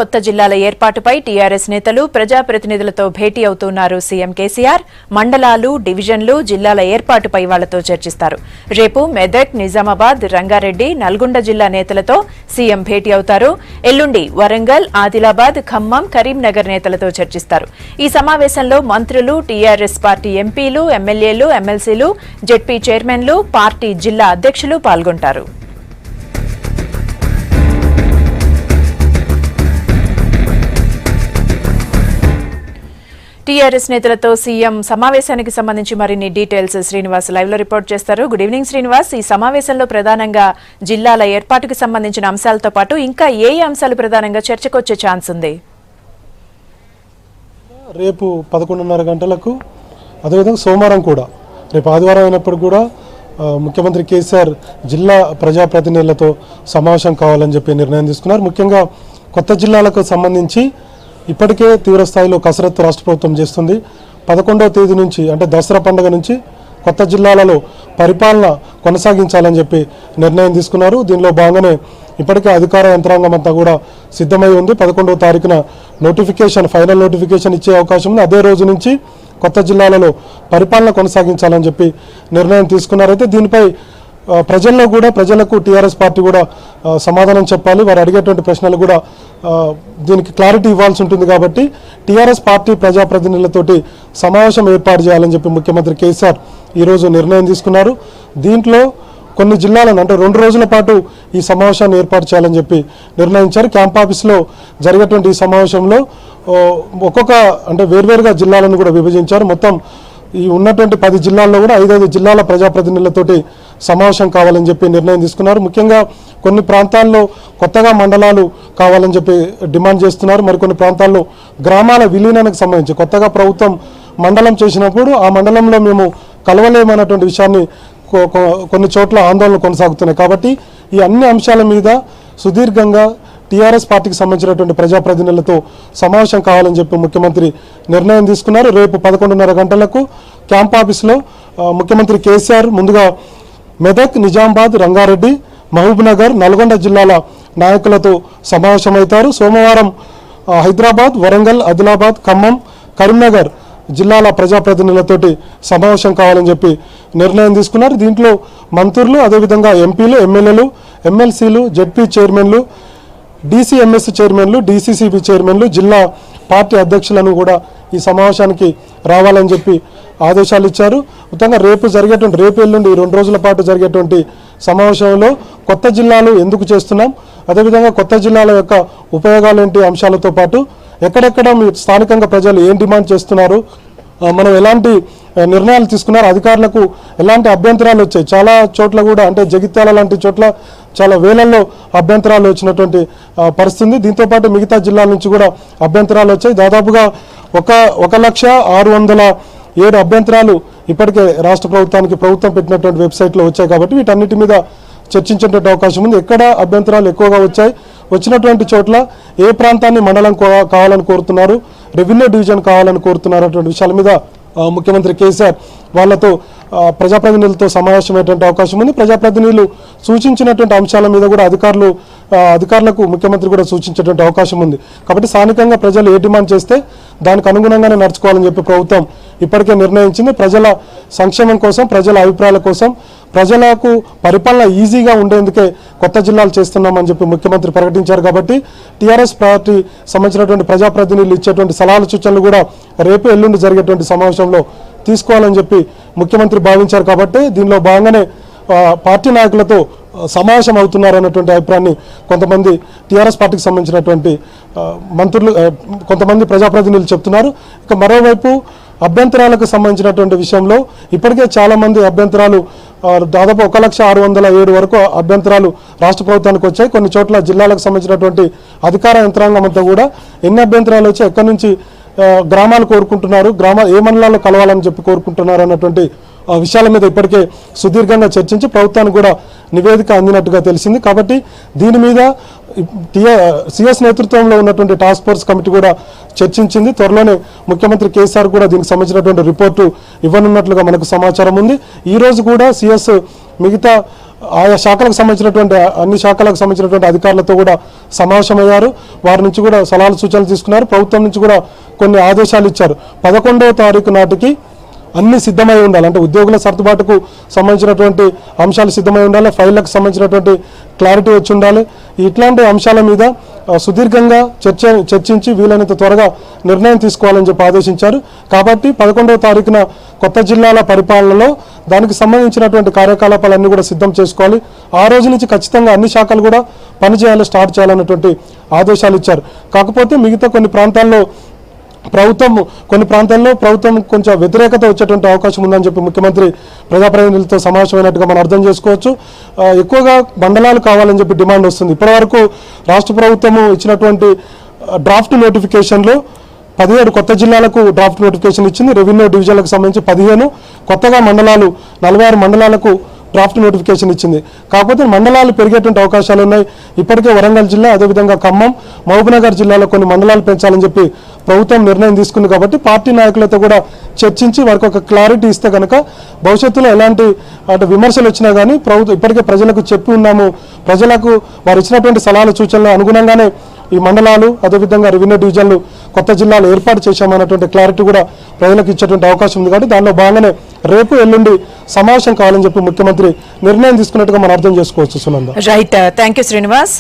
కొత్త జిల్లాల ఏర్పాటుపై టీఆర్ఎస్ నేతలు ప్రజాప్రతినిధులతో భేటీ అవుతున్నారు సీఎం కేసీఆర్. మండలాలు, డివిజన్లు, జిల్లాల ఏర్పాటుపై వాళ్లతో చర్చిస్తారు. రేపు మెదక్, నిజామాబాద్, రంగారెడ్డి, నల్గొండ జిల్లా నేతలతో సీఎం భేటీ అవుతారు. ఎల్లుండి వరంగల్, ఆదిలాబాద్, ఖమ్మం, కరీంనగర్ నేతలతో చర్చిస్తారు. ఈ సమావేశంలో మంత్రులు, టీఆర్ఎస్ పార్టీ ఎంపీలు, ఎమ్మెల్యేలు, ఎమ్మెల్సీలు, జెడ్పీ చైర్మన్లు, పార్టీ జిల్లా అధ్యక్షులు పాల్గొంటారు. టీఆర్ఎస్ నేతలతో సీఎం సమావేశానికి సంబంధించి మరిన్ని డీటెయిల్స్ శ్రీనివాస్ లైవ్ లో రిపోర్ట్ చేస్తారు. Good evening Srinivas. ఈ సమావేశంలో ప్రధానంగా జిల్లాల ఏర్పాటుకు సంబంధించిన అంశాలతో పాటు ఇంకా ఏ అంశాలు ప్రధానంగా చర్చకు వచ్చే ఛాన్స్ ఉంది? రేపు 11:30 గంటలకు, అదేవిధంగా సోమవారం కూడా, రేపు ఆదివారం అయినప్పుడు కూడా ముఖ్యమంత్రి కేసీఆర్ జిల్లా ప్రజాప్రతినిధులతో సమావేశం కావాలని చెప్పి నిర్ణయం తీసుకున్నారు. ముఖ్యంగా కొత్త జిల్లాలకు సంబంధించి ఇప్పటికే తీవ్ర స్థాయిలో కసరత్తు రాష్ట్ర ప్రభుత్వం చేస్తుంది. 11వ తేదీ నుంచి, అంటే దసరా పండుగ నుంచి కొత్త జిల్లాలలో పరిపాలన కొనసాగించాలని చెప్పి నిర్ణయం తీసుకున్నారు. దీనిలో భాగంగానే ఇప్పటికే అధికార యంత్రాంగం అంతా కూడా సిద్ధమై ఉంది. 11వ తారీఖున ఫైనల్ నోటిఫికేషన్ ఇచ్చే అవకాశం ఉంది. అదే రోజు నుంచి కొత్త జిల్లాలలో పరిపాలన కొనసాగించాలని చెప్పి నిర్ణయం తీసుకున్నారు. అయితే దీనిపై ప్రజలకు టీఆర్ఎస్ పార్టీ కూడా సమాధానం చెప్పాలి. వారు అడిగేటువంటి ప్రశ్నలు కూడా దీనికి క్లారిటీ ఇవ్వాల్సి ఉంటుంది. కాబట్టి టీఆర్ఎస్ పార్టీ ప్రజాప్రతినిధులతోటి సమావేశం ఏర్పాటు చేయాలని చెప్పి ముఖ్యమంత్రి కేసీఆర్ ఈరోజు నిర్ణయం తీసుకున్నారు. దీంట్లో కొన్ని జిల్లాలను, అంటే 2 రోజుల పాటు ఈ సమావేశాన్ని ఏర్పాటు చేయాలని చెప్పి నిర్ణయించారు. క్యాంప్ ఆఫీస్లో జరిగేటువంటి ఈ సమావేశంలో వేర్వేరుగా జిల్లాలను కూడా విభజించారు. మొత్తం ఈ ఉన్నటువంటి 10 జిల్లాల్లో కూడా 5 జిల్లాల ప్రజాప్రతినిధులతోటి సమావేశం కావాలని చెప్పి నిర్ణయం తీసుకున్నారు. ముఖ్యంగా కొన్ని ప్రాంతాల్లో కొత్తగా మండలాలు కావాలని చెప్పి డిమాండ్ చేస్తున్నారు. మరికొన్ని ప్రాంతాల్లో గ్రామాల విలీనానికి సంబంధించి కొత్తగా ప్రభుత్వం మండలం చేసినప్పుడు ఆ మండలంలో మేము కలవలేమన్నటువంటి విషయాన్ని కొన్ని చోట్ల ఆందోళనలు కొనసాగుతున్నాయి. కాబట్టి ఈ అన్ని అంశాల మీద సుదీర్ఘంగా టీఆర్ఎస్ పార్టీకి సంబంధించినటువంటి ప్రజాప్రతినిధులతో సమావేశం కావాలని చెప్పి ముఖ్యమంత్రి నిర్ణయం తీసుకున్నారు. రేపు 11:30 గంటలకు క్యాంప్ ఆఫీస్లో ముఖ్యమంత్రి కేసీఆర్ ముందుగా మెదక్, నిజామాబాద్, రంగారెడ్డి, మహబూబ్నగర్, నల్గొండ జిల్లాల నాయకులతో సమావేశమవుతారు. సోమవారం హైదరాబాద్, వరంగల్, ఆదిలాబాద్, ఖమ్మం, కరీంనగర్ జిల్లాల ప్రజాప్రతినిధులతోటి సమావేశం కావాలని చెప్పి నిర్ణయం తీసుకున్నారు. దీంట్లో మంత్రులు, అదేవిధంగా ఎంపీలు, ఎమ్మెల్యేలు, ఎమ్మెల్సీలు, జెడ్పీ చైర్మన్లు, డీసీఎంఎస్ చైర్మన్లు, డీసీసీబీ చైర్మన్లు, జిల్లా పార్టీ అధ్యక్షులను కూడా ఈ సమావేశానికి రావాలని చెప్పి ఆదేశాలు ఇచ్చారు. మొత్తంగా రేపు ఎల్లుండి ఈ 2 రోజుల పాటు జరిగేటువంటి సమావేశంలో కొత్త జిల్లాలు ఎందుకు చేస్తున్నాం, అదేవిధంగా కొత్త జిల్లాల యొక్క ఉపయోగాలు ఏంటి అంశాలతో పాటు ఎక్కడెక్కడ మీ స్థానికంగా ప్రజలు ఏం డిమాండ్ చేస్తున్నారు, మనం ఎలాంటి నిర్ణయాలు తీసుకున్నారు, అధికారులకు ఎలాంటి అభ్యంతరాలు వచ్చాయి. చాలా చోట్ల కూడా, అంటే జగిత్యాల లాంటి చోట్ల చాలా వేలల్లో అభ్యంతరాలు వచ్చినటువంటి పరిస్థితి. దీంతోపాటు మిగతా జిల్లాల నుంచి కూడా అభ్యంతరాలు వచ్చాయి. దాదాపుగా 1,607 అభ్యంతరాలు ఇప్పటికే రాష్ట్ర ప్రభుత్వం పెట్టినటువంటి వెబ్సైట్లో వచ్చాయి. కాబట్టి వీటన్నిటి మీద చర్చించేటువంటి అవకాశం ఉంది. ఎక్కడ అభ్యంతరాలు ఎక్కువగా వచ్చాయి, వచ్చినటువంటి చోట్ల ఏ ప్రాంతాన్ని మండలం కావాలని కోరుతున్నారు, రెవెన్యూ డివిజన్ కావాలని కోరుతున్నారు అటువంటి విషయాల మీద ముఖ్యమంత్రి కేసీఆర్ వాళ్ళతో ప్రజాప్రతినిధులతో సమావేశమయ్యేటువంటి అవకాశం ఉంది. ప్రజాప్రతినిధులు సూచించినటువంటి అంశాల మీద కూడా అధికారులకు ముఖ్యమంత్రి కూడా సూచించేటువంటి అవకాశం ఉంది. కాబట్టి స్థానికంగా ప్రజలు ఏ డిమాండ్ చేస్తే దానికి అనుగుణంగానే నడుచుకోవాలని చెప్పి ప్రభుత్వం ఇప్పటికే నిర్ణయించింది. ప్రజల సంక్షేమం కోసం, ప్రజల అభిప్రాయాల కోసం, ప్రజలకు పరిపాలన ఈజీగా ఉండేందుకే కొత్త జిల్లాలు చేస్తున్నామని చెప్పి ముఖ్యమంత్రి ప్రకటించారు. కాబట్టి టీఆర్ఎస్ పార్టీ సంబంధించినటువంటి ప్రజాప్రతినిధులు ఇచ్చేటువంటి సలహాలు, సూచనలు కూడా రేపు ఎల్లుండి జరిగేటువంటి సమావేశంలో తీసుకోవాలని చెప్పి ముఖ్యమంత్రి భావించారు. కాబట్టి దీనిలో భాగంగానే పార్టీ నాయకులతో సమావేశం అవుతున్నారు అన్నటువంటి అభిప్రాయాన్ని కొంతమంది టీఆర్ఎస్ పార్టీకి సంబంధించినటువంటి మంత్రులు, కొంతమంది ప్రజాప్రతినిధులు చెప్తున్నారు. ఇక మరోవైపు అభ్యంతరాలకు సంబంధించినటువంటి విషయంలో ఇప్పటికే చాలామంది అభ్యంతరాలు, దాదాపు 1,607 వరకు అభ్యంతరాలు రాష్ట్ర ప్రభుత్వానికి వచ్చాయి. కొన్ని చోట్ల జిల్లాలకు సంబంధించినటువంటి అధికార యంత్రాంగం అంతా కూడా ఎన్ని అభ్యంతరాలు వచ్చాయి, ఎక్కడి నుంచి గ్రామాలు కోరుకుంటున్నారు, ఏ మండలాల్లో కలవాలని చెప్పి కోరుకుంటున్నారు అన్నటువంటి విషయాల మీద ఇప్పటికే సుదీర్ఘంగా చర్చించి ప్రభుత్వానికి కూడా నివేదిక అందినట్టుగా తెలిసింది. కాబట్టి దీని మీద సిఎస్ నేతృత్వంలో ఉన్నటువంటి టాస్క్ ఫోర్స్ కమిటీ కూడా చర్చించింది. త్వరలోనే ముఖ్యమంత్రి కేసీఆర్ కూడా దీనికి సంబంధించినటువంటి రిపోర్టు ఇవ్వనున్నట్లుగా మనకు సమాచారం ఉంది. ఈ రోజు కూడా సిఎస్ మిగతా ఆయా శాఖలకు సంబంధించినటువంటి అన్ని శాఖలకు సంబంధించినటువంటి అధికారులతో కూడా సమావేశమయ్యారు. వారి నుంచి కూడా సలహాలు సూచనలు తీసుకున్నారు. ప్రభుత్వం నుంచి కూడా కొన్ని ఆదేశాలు ఇచ్చారు. 11వ తారీఖు నాటికి అన్ని సిద్ధమై ఉండాలి. అంటే ఉద్యోగుల సర్దుబాటుకు సంబంధించినటువంటి అంశాలు సిద్ధమై ఉండాలి. ఫైళ్లకు సంబంధించినటువంటి క్లారిటీ వచ్చి ఉండాలి. ఇట్లాంటి అంశాల మీద సుదీర్ఘంగా చర్చించి వీలైనంత త్వరగా నిర్ణయం తీసుకోవాలని చెప్పి ఆదేశించారు. కాబట్టి 11వ తారీఖున కొత్త జిల్లాల పరిపాలనలో దానికి సంబంధించినటువంటి కార్యకలాపాలన్నీ కూడా సిద్ధం చేసుకోవాలి. ఆ రోజు నుంచి ఖచ్చితంగా అన్ని శాఖలు కూడా పనిచేయాలి, స్టార్ట్ చేయాలన్నటువంటి ఆదేశాలు ఇచ్చారు. కాకపోతే మిగతా కొన్ని ప్రాంతాల్లో ప్రభుత్వం కొంచెం వ్యతిరేకత వచ్చేటువంటి అవకాశం ఉందని చెప్పి ముఖ్యమంత్రి ప్రజాప్రతినిధులతో సమావేశమైనట్టుగా మనం అర్థం చేసుకోవచ్చు. ఎక్కువగా మండలాలు కావాలని చెప్పి డిమాండ్ వస్తుంది. ఇప్పటివరకు రాష్ట్ర ప్రభుత్వము ఇచ్చినటువంటి డ్రాఫ్ట్ నోటిఫికేషన్లో 17 కొత్త జిల్లాలకు డ్రాఫ్ట్ నోటిఫికేషన్ ఇచ్చింది. రెవెన్యూ డివిజన్లకు సంబంధించి 15, కొత్తగా మండలాలు 46 మండలాలకు డ్రాఫ్ట్ నోటిఫికేషన్ ఇచ్చింది. కాకపోతే మండలాలు పెరిగేటువంటి అవకాశాలు ఉన్నాయి. ఇప్పటికే వరంగల్ జిల్లా, అదేవిధంగా ఖమ్మం, మహబూబ్నగర్ జిల్లాలో కొన్ని మండలాలు పెంచాలని చెప్పి ప్రభుత్వం నిర్ణయం తీసుకుంది. కాబట్టి పార్టీ నాయకులతో కూడా చర్చించి వారికి ఒక క్లారిటీ ఇస్తే కనుక భవిష్యత్తులో ఎలాంటి విమర్శలు వచ్చినా కానీ ప్రభుత్వం ఇప్పటికే ప్రజలకు చెప్పి ఉన్నాము, ప్రజలకు వారు ఇచ్చినటువంటి సలహాలు సూచనలు అనుగుణంగానే ఈ మండలాలు, అదేవిధంగా రెవెన్యూ డివిజన్లు, కొత్త జిల్లాలు ఏర్పాటు చేశామన్నటువంటి క్లారిటీ కూడా ప్రజలకు ఇచ్చేటువంటి అవకాశం ఉంది. కాబట్టి దానిలో భాగంగానే రేపు ఎల్లుండి సమావేశం కావాలని చెప్పి ముఖ్యమంత్రి నిర్ణయం తీసుకున్నట్టుగా మనం అర్థం చేసుకోవచ్చు. Sunanda. Right, thank you Srinivas.